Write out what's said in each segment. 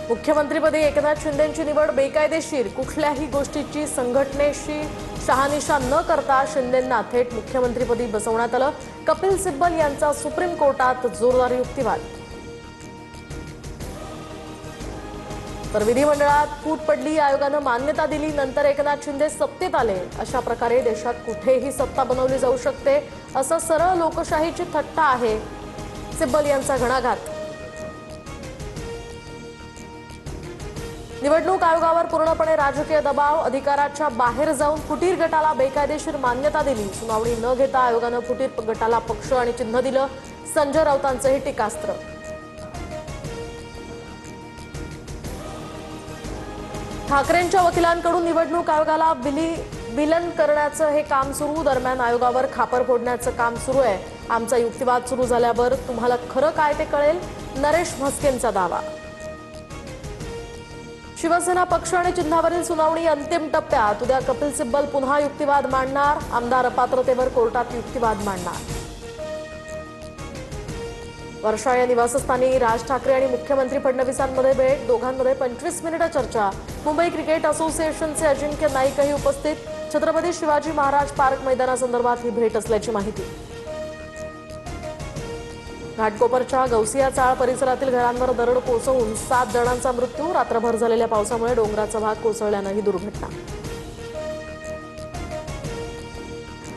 मुख्यमंत्रीपदी एकनाथ शिंदेंची निवड बेकायदेशीर, कुठल्याही गोष्टीची संघटनेशी शहानिशा न करता शिंदेंना थेट मुख्यमंत्रीपदी बसवण्यात आलं। कपिल सिब्बल यांचा सुप्रीम कोर्टात जोरदार युक्तिवाद। तर विधिमंडळात फूट पडली, आयोगानं मान्यता दिली, नंतर एकनाथ शिंदे सत्तेत आले। अशा प्रकारे देशात कुठेही सत्ता बनवली जाऊ शकते, असं सरळ लोकशाहीची थट्टा आहे। सिब्बल यांचा घणाघात। निवडणूक आयोगावर पूर्णपणे राजकीय दबाव, अधिकाराच्या बाहेर जाऊन फुटीर गटाला बेकायदेशीर मान्यता दिली। सुनावणी न घेता आयोगानं फुटीर गटाला पक्ष आणि चिन्ह दिलं। संजय राऊतांचं हे टीकास्त्र। ठाकरेंच्या वकिलांकडून निवडणूक आयोगाला विलन करण्याचं हे काम सुरू। दरम्यान आयोगावर खापर फोडण्याचं काम सुरू आहे। आमचा युक्तिवाद सुरू झाल्यावर तुम्हाला खरं काय ते कळेल, नरेश म्हस्केंचा दावा। शिवसेना पक्ष आणि चिन्हावरील सुनावणी अंतिम टप्प्यात। उद्या कपिल सिब्बल पुन्हा युक्तिवाद मांडणार। आमदार अपात्रतेवर कोर्टात युक्तिवाद मांडणार। वर्षा या निवासस्थानी राज ठाकरे आणि मुख्यमंत्री फडणवीसांमध्ये भेट। दोघांमध्ये 25 मिनिटं चर्चा। मुंबई क्रिकेट असोसिएशनचे अजिंक्य नाईकही उपस्थित। छत्रपती शिवाजी महाराज पार्क मैदानासंदर्भात ही भेट असल्याची माहिती। घाटकोपरच्या गौसिया चाळ परिसरातील घरांवर दरड कोसळून 7 जणांचा मृत्यू। रात्रभर झालेल्या पावसामुळे डोंगराचा भाग कोसळल्यानं ही दुर्घटना।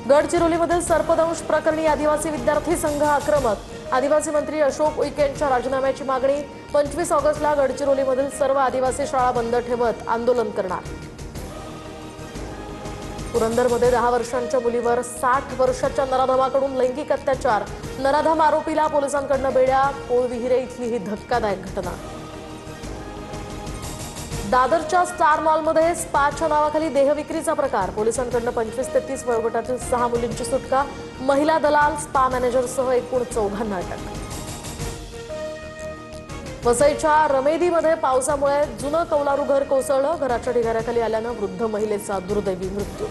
गडचिरोलीमधील सर्पदंश प्रकरणी आदिवासी विद्यार्थी संघ आक्रमक। आदिवासी मंत्री अशोक उईके यांच्या राजीनाम्याची मागणी। 25 ऑगस्टला गडचिरोलीमधील सर्व आदिवासी शाळा बंद ठेवत आंदोलन करणार। पुरंदरमध्ये 10 वर्षांच्या मुलीवर 60 वर्षाच्या नराधमाकडून लैंगिक अत्याचार। नराधम आरोपीला पोलिसांकडून बेड्या। पोळविहिरे इथली ही धक्कादायक घटना। दादरच्या स्टार मॉलमध्ये स्पाच्या नावाखाली देहविक्रीचा प्रकार। पोलिसांकडून 25 ते 30 वयोगटातील 6 मुलींची सुटका। महिला दलाल, स्पा मॅनेजरसह एकूण 4 अटक। वसईच्या रमेदीमध्ये पावसामुळे जुनं कौलारू घर कोसळलं। घराच्या ढिगाऱ्याखाली आल्यानं वृद्ध महिलेचा दुर्दैवी मृत्यू।